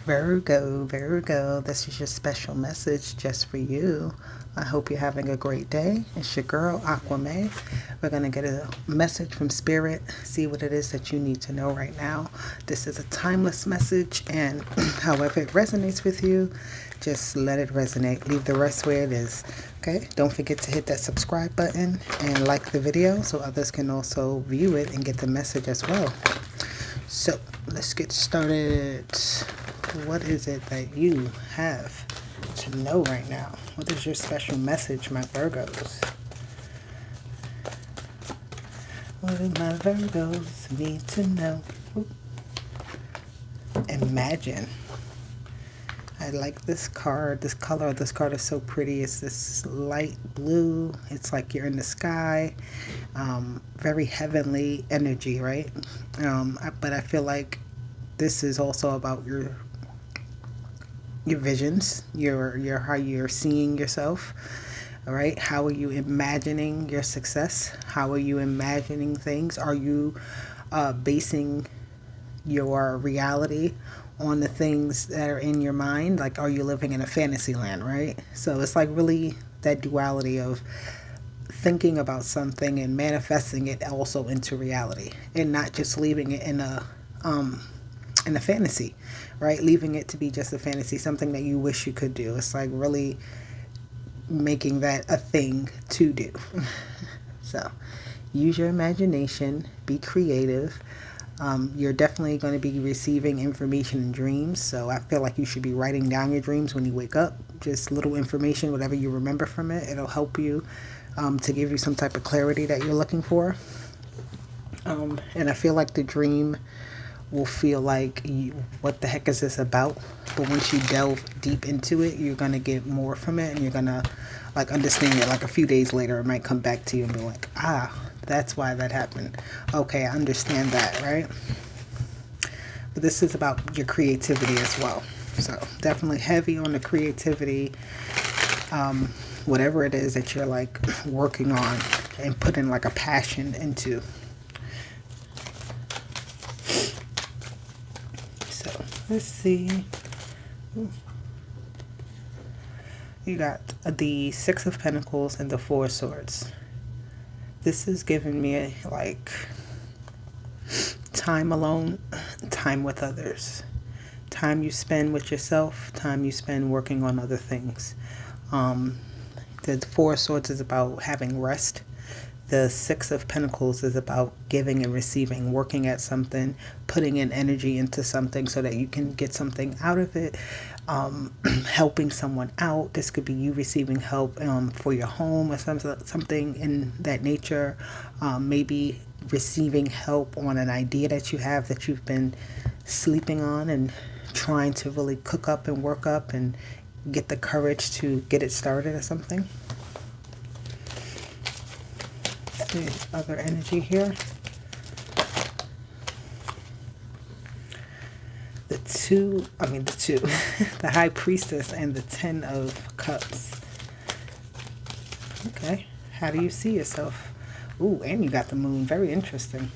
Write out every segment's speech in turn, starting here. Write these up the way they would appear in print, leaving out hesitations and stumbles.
Virgo, this is your special message just for you. I hope you're having a great day. It's your girl, Aquame. We're going to get a message from Spirit, see what it is that you need to know right now. This is a timeless message, and however it resonates with you, just let it resonate. Leave the rest where it is. Okay? Don't forget to hit that subscribe button and like the video so others can also view it and get the message as well. So, let's get started. What is it that you have to know right now? What is your special message, my Virgos? What do my Virgos need to know? Ooh. Imagine. I like this card. This color of this card is so pretty. It's this light blue. It's like you're in the sky. Very heavenly energy, right? But I feel like this is also about your visions, your how you're seeing yourself. All right, how are you imagining your success? How are you imagining things? Are you basing your reality on the things that are in your mind? Like, are you living in a fantasy land, right? So it's like really that duality of thinking about something and manifesting it also into reality, and not just leaving it in a fantasy, right? Leaving it to be just a fantasy, something that you wish you could do. It's like really making that a thing to do. So use your imagination, be creative. You're definitely going to be receiving information in dreams, so I feel like you should be writing down your dreams when you wake up. Just little information, whatever you remember from it, it'll help you to give you some type of clarity that you're looking for. And I feel like the dream will feel like, what the heck is this about? But once you delve deep into it, you're going to get more from it, and you're going to like understand it. Like a few days later, it might come back to you and be like, that's why that happened. Okay, I understand that, right? But this is about your creativity as well. So definitely heavy on the creativity. Whatever it is that you're like working on and putting like a passion into. So let's see. You got the Six of Pentacles and the Four of Swords. This is giving me like time alone, time with others, time you spend with yourself, time you spend working on other things. The Four of Swords is about having rest. The Six of Pentacles is about giving and receiving, working at something, putting in energy into something so that you can get something out of it, helping someone out. This could be you receiving help for your home or something in that nature. Maybe receiving help on an idea that you have that you've been sleeping on and trying to really cook up and work up and get the courage to get it started or something. Other energy here. The High Priestess and the Ten of Cups. Okay, how do you see yourself? Ooh, and you got the Moon. Very interesting.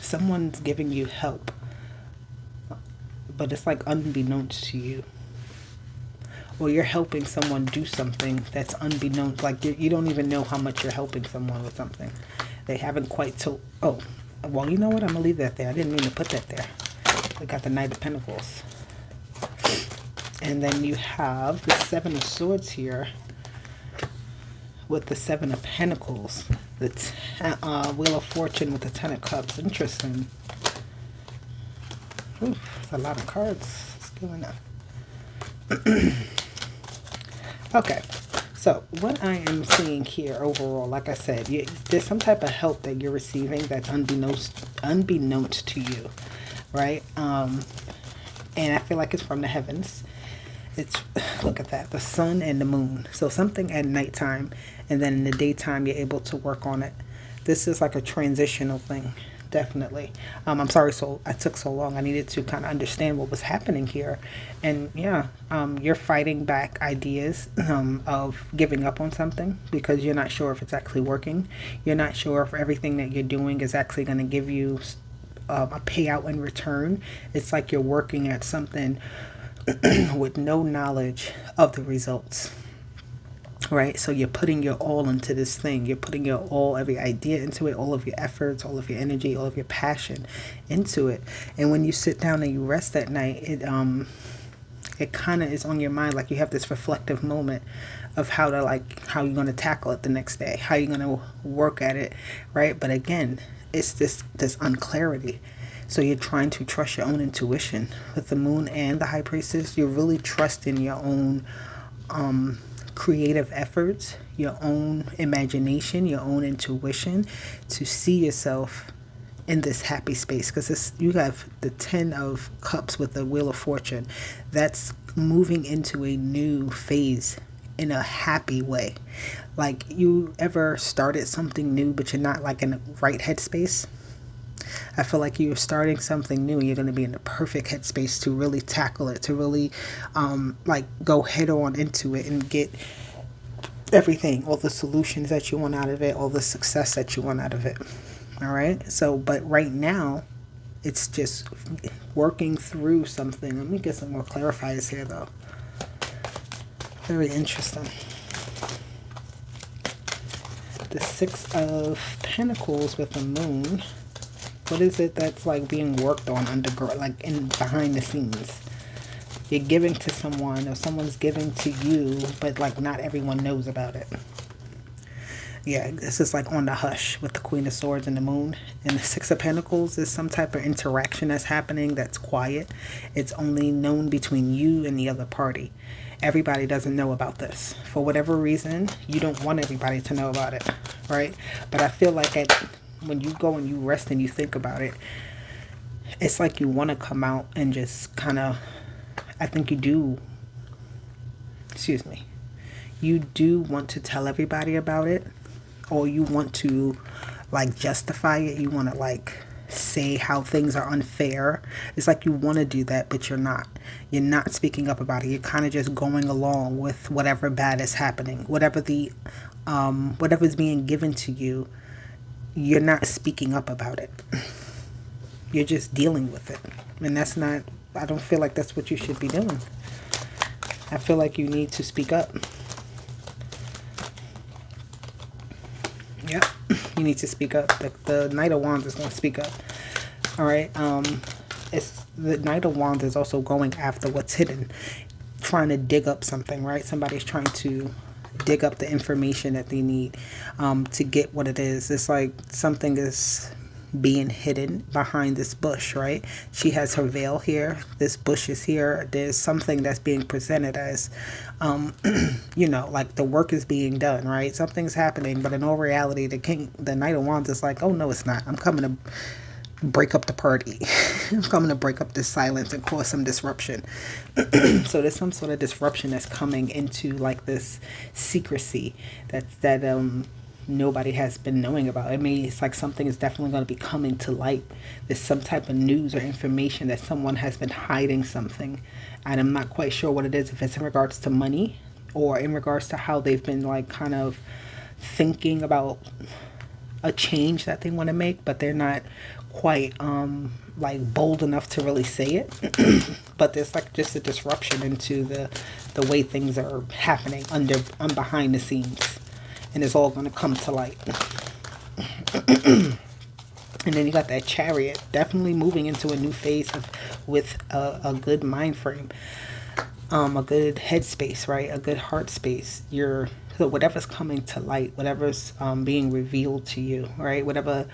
Someone's giving you help, but it's like unbeknownst to you. Or you're helping someone do something that's unbeknownst. Like you don't even know how much you're helping someone with something. They haven't quite told. Oh, well, you know what? I'm going to leave that there. I didn't mean to put that there. We got the Knight of Pentacles. And then you have the Seven of Swords here with the Seven of Pentacles. The Wheel of Fortune with the Ten of Cups. Interesting. Ooh, that's a lot of cards. What's going on? Okay, so what I am seeing here overall, like I said, there's some type of help that you're receiving that's unbeknownst to you, right? And I feel like it's from the heavens. It's, look at that, the sun and the moon. So something at nighttime, and then in the daytime you're able to work on it. This is like a transitional thing. Definitely. I'm sorry I took so long. I needed to kind of understand what was happening here. And yeah, you're fighting back ideas of giving up on something because you're not sure if it's actually working. You're not sure if everything that you're doing is actually going to give you a payout in return. It's like you're working at something with no knowledge of the results. Right? So you're putting your all into this thing. You're putting your all, every idea into it, all of your efforts, all of your energy, all of your passion into it. And when you sit down and you rest at night, it kind of is on your mind, like you have this reflective moment of how you're going to tackle it the next day, how you're going to work at it, right? But again, it's this unclarity. So you're trying to trust your own intuition. With the moon and the high priestess, you're really trusting your own creative efforts, your own imagination, your own intuition to see yourself in this happy space. Because you have the 10 of cups with the wheel of fortune. That's moving into a new phase in a happy way. Like, you ever started something new but you're not like in the right headspace? I feel like you're starting something new and you're going to be in the perfect headspace to really tackle it, to really go head on into it and get everything, all the solutions that you want out of it, all the success that you want out of it. All right. So, but right now, it's just working through something. Let me get some more clarifiers here, though. Very interesting. The 6 of Pentacles with the moon. What is it that's like being worked on behind the scenes? You're giving to someone, or someone's giving to you, but like not everyone knows about it. Yeah, this is like on the hush with the Queen of Swords and the moon. And the 6 of Pentacles is some type of interaction that's happening that's quiet. It's only known between you and the other party. Everybody doesn't know about this. For whatever reason, you don't want everybody to know about it, right? But I feel like when you go and you rest and you think about it, it's like you want to come out and just kind of, I think you do want to tell everybody about it, or you want to like justify it. You want to like say how things are unfair. It's like you want to do that, but you're not speaking up about it. You're kind of just going along with whatever bad is happening, whatever's being given to you. You're not speaking up about it. You're just dealing with it. And I don't feel like that's what you should be doing. I feel like you need to speak up. Yep. You need to speak up. The Knight of Wands is going to speak up. All right. It's the Knight of Wands is also going after what's hidden, trying to dig up something, right? Somebody's trying to dig up the information that they need to get what it is. It's like something is being hidden behind this bush, right? She has her veil here. This bush is here. There's something that's being presented as, like the work is being done, right? Something's happening, but in all reality, the Knight of Wands is like, oh no, it's not. I'm coming to break up the party. I'm coming to break up this silence and cause some disruption. So there's some sort of disruption that's coming into like this secrecy that nobody has been knowing about. I mean, it's like something is definitely going to be coming to light. There's some type of news or information that someone has been hiding something, and I'm not quite sure what it is, if it's in regards to money or in regards to how they've been like kind of thinking about a change that they want to make, but they're not quite like bold enough to really say it. But there's like just a disruption into the way things are happening behind the scenes, and it's all going to come to light. And then you got that Chariot, definitely moving into a new phase with a good mind frame, a good headspace, right? A good heart space. So whatever's coming to light, whatever's being revealed to you, right? Whatever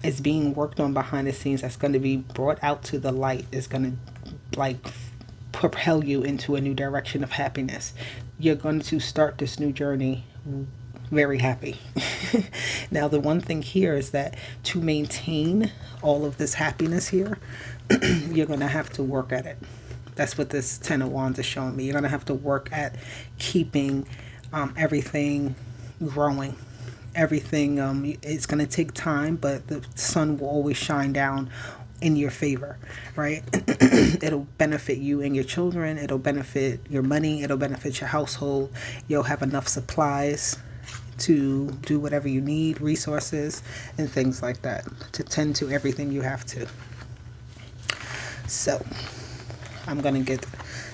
is being worked on behind the scenes that's going to be brought out to the light is going to like propel you into a new direction of happiness. You're going to start this new journey very happy. Now, the one thing here is that to maintain all of this happiness here, you're going to have to work at it. That's what this 10 of Wands is showing me. You're going to have to work at keeping everything growing. Everything, it's going to take time, but the sun will always shine down in your favor, right? It'll benefit you and your children. It'll benefit your money. It'll benefit your household. You'll have enough supplies to do whatever you need, resources and things like that, to tend to everything you have to. So I'm going to get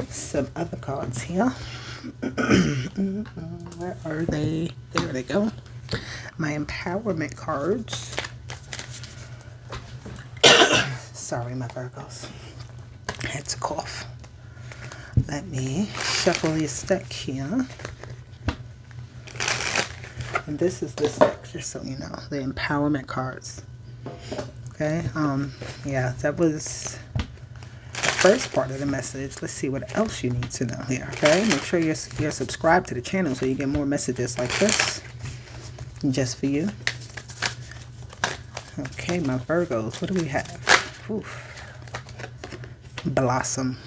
some other cards here. Where are they? There they go. My empowerment cards. Sorry, my Virgos. I had to cough. Let me shuffle this deck here. And this is this deck, just so you know, the empowerment cards. Okay, yeah, that was the first part of the message. Let's see what else you need to know here. Okay, make sure you're subscribed to the channel so you get more messages like this, just for you. Okay, my Virgos, what do we have? Oof. Blossom.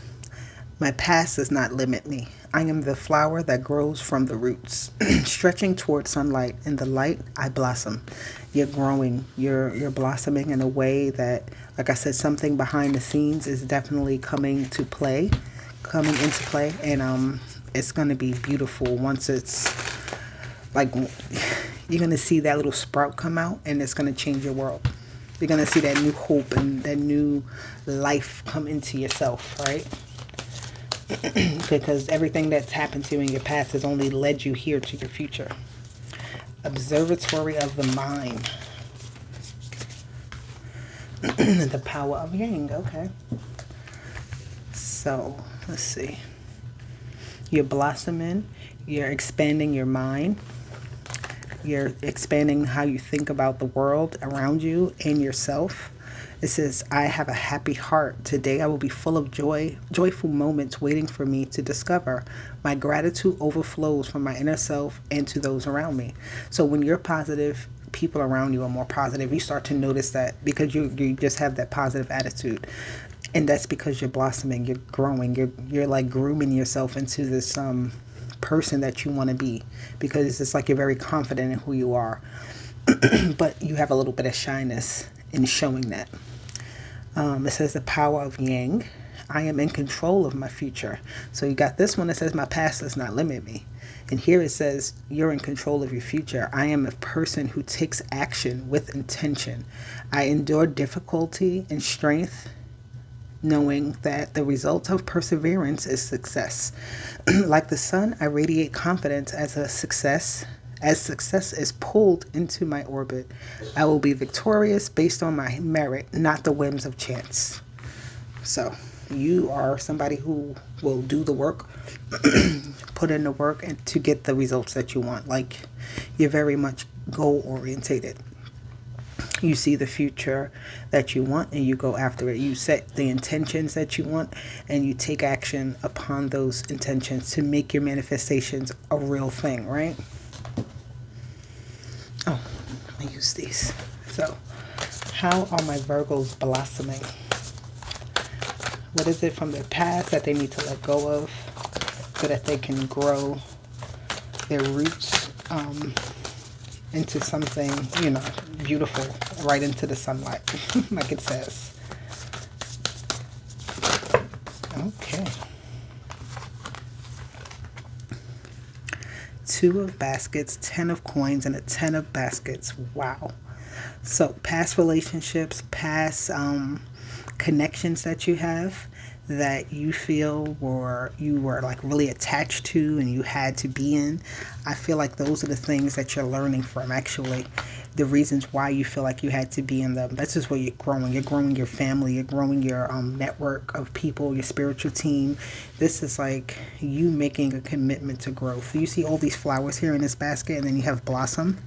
My past does not limit me. I am the flower that grows from the roots, stretching toward sunlight. In the light, I blossom. You're growing. You're blossoming in a way that, like I said, something behind the scenes is definitely coming into play, and it's going to be beautiful once it's like you're going to see that little sprout come out, and it's going to change your world. You're going to see that new hope and that new life come into yourself, right? Because everything that's happened to you in your past has only led you here to your future. Observatory of the mind. The power of Yang. Okay. So, let's see. You're blossoming. You're expanding your mind. You're expanding how you think about the world around you and yourself. It says, I have a happy heart. Today I will be full of joyful moments waiting for me to discover. My gratitude overflows from my inner self and to those around me. So when you're positive, people around you are more positive. You start to notice that because you just have that positive attitude. And that's because you're blossoming, you're growing, you're like grooming yourself into this person that you want to be, because it's like you're very confident in who you are. But you have a little bit of shyness in showing that. It says the power of Yang. I am in control of my future. So you got this one that says my past does not limit me. And here it says you're in control of your future. I am a person who takes action with intention. I endure difficulty and strength, knowing that the result of perseverance is success. Like the sun, I radiate confidence as success is pulled into my orbit. I will be victorious based on my merit, not the whims of chance. So you are somebody who will do the work, put in the work, and to get the results that you want. Like, you're very much goal orientated. You see the future that you want and you go after it. You set the intentions that you want and you take action upon those intentions to make your manifestations a real thing, right? Oh, let me use these. So, how are my Virgos blossoming? What is it from their past that they need to let go of so that they can grow their roots into something, beautiful, right into the sunlight, like it says. Okay. Two of baskets, 10 of coins, and a 10 of baskets. Wow. So past relationships, past connections that you have that you feel you were like really attached to and you had to be in. I feel like those are the things that you're learning from, actually. The reasons why you feel like you had to be in them. That's just where you're growing. You're growing your family. You're growing your network of people, your spiritual team. This is like you making a commitment to growth. You see all these flowers here in this basket, and then you have blossom.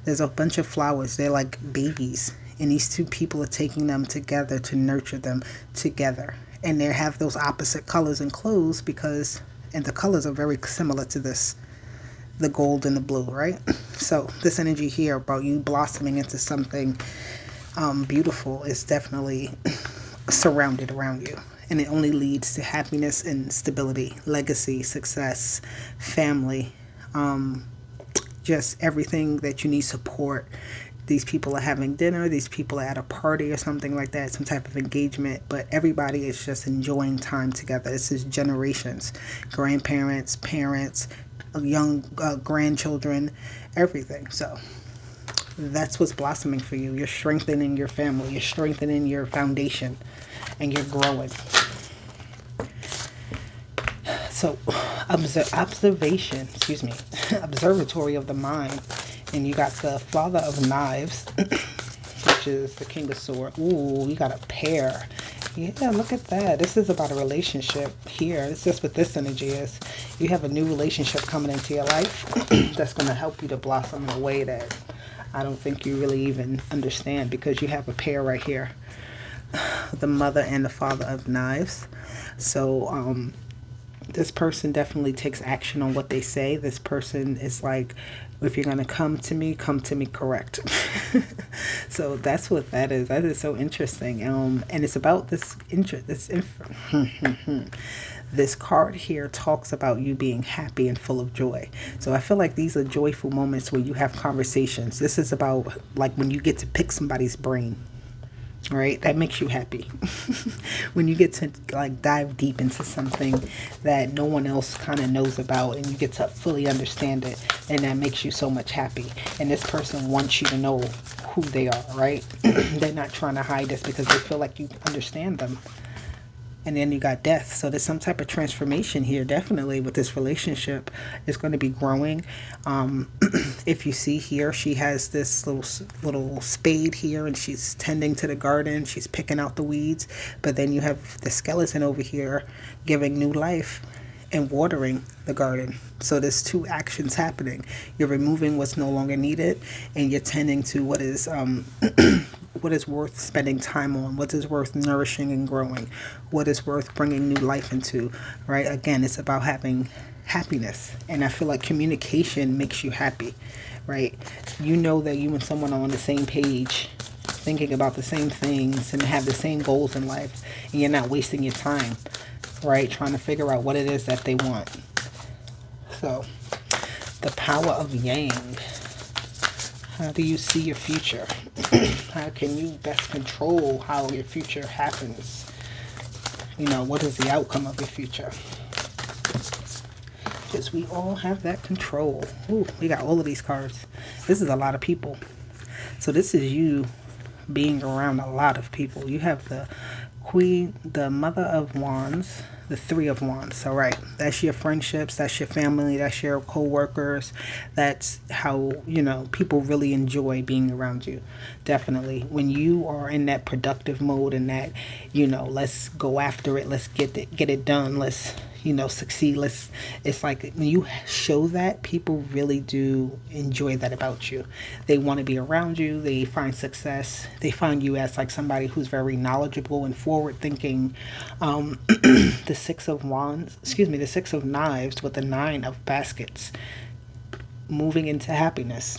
There's a bunch of flowers. They're like babies. And these two people are taking them together to nurture them together. And they have those opposite colors and clothes and the colors are very similar to this. The gold and the blue, right? So this energy here about you blossoming into something beautiful is definitely surrounded around you. And it only leads to happiness and stability, legacy, success, family, just everything that you need, support. These people are having dinner, these people are at a party or something like that, some type of engagement, but everybody is just enjoying time together. This is generations, grandparents, parents, young grandchildren, everything. So that's what's blossoming for you. You're strengthening your family, you're strengthening your foundation, and you're growing. So observation, excuse me, observatory of the mind. And you got the Father of Knives, which is the King of Swords. Ooh, you got a pair. Yeah, look at that. This is about a relationship here. It's just what this energy is. You have a new relationship coming into your life that's going to help you to blossom in a way that I don't think you really even understand, because you have a pair right here. The Mother and the Father of Knives. So, this person definitely takes action on what they say. This person is like, if you're going to come to me correct. So that's what that is. That is so interesting. And it's about this card here talks about you being happy and full of joy. So I feel like these are joyful moments where you have conversations. This is about like when you get to pick somebody's brain. Right, that makes you happy. When you get to like dive deep into something that no one else kind of knows about, and you get to fully understand it, and that makes you so much happy. And this person wants you to know who they are, right? They're not trying to hide this because they feel like you understand them. And then you got death. So there's some type of transformation here, definitely, with this relationship. It's going to be growing. If you see here, she has this little spade here, and she's tending to the garden. She's picking out the weeds. But then you have the skeleton over here giving new life and watering the garden. So there's two actions happening. You're removing what's no longer needed, and you're tending to what is what is worth spending time on, what is worth nourishing and growing, what is worth bringing new life into, right? Again, it's about having happiness. And I feel like communication makes you happy, right? You know that you and someone are on the same page, thinking about the same things and have the same goals in life, and you're not wasting your time, right, trying to figure out what it is that they want. So the power of Yang. How do you see your future? How can you best control how your future happens? You know, what is the outcome of your future? Because we all have that control. Ooh, we got all of these cards. This is a lot of people. So this is you being around a lot of people. You have the Queen, the Mother of Wands, the Three of Wands. All right, that's your friendships, that's your family, that's your co-workers. That's how, you know, people really enjoy being around you. Definitely. When you are in that productive mode and that, you know, let's go after it, let's get it done, let's, you know, succeed. It's like when you show that, people really do enjoy that about you. They want to be around you. They find success. They find you as like somebody who's very knowledgeable and forward thinking. The Six of Wands, the Six of Knives with the Nine of Baskets, moving into happiness.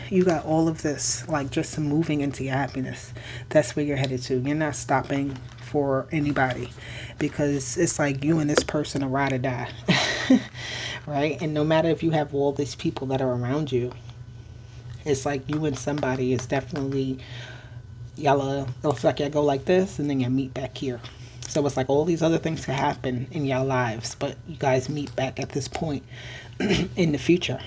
You got all of this, like just moving into your happiness. That's where you're headed to. You're not stopping for anybody, because it's like you and this person are ride or die. Right? And no matter if you have all these people that are around you, it's like you and somebody is definitely, y'all, it's like y'all go like this and then you meet back here. So it's like all these other things can happen in your lives, but you guys meet back at this point in the future.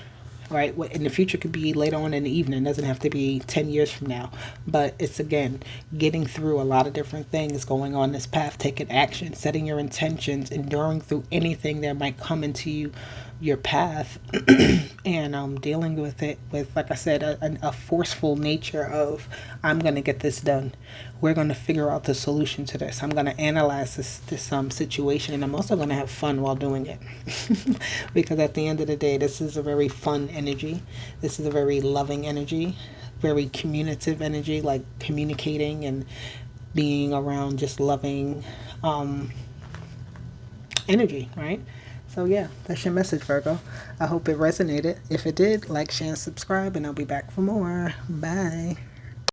Right? What in the future could be later on in the evening. It doesn't have to be 10 years from now. But it's, again, getting through a lot of different things, going on this path, taking action, setting your intentions, enduring through anything that might come into your path, and dealing with it with, like I said, a forceful nature of, I'm going to get this done. We're going to figure out the solution to this. I'm going to analyze this situation, and I'm also going to have fun while doing it. Because at the end of the day, this is a very fun energy. This is a very loving energy, very communicative energy, like communicating and being around just loving energy, right? So yeah, that's your message, Virgo. I hope it resonated. If it did, like, share, and subscribe, and I'll be back for more. Bye.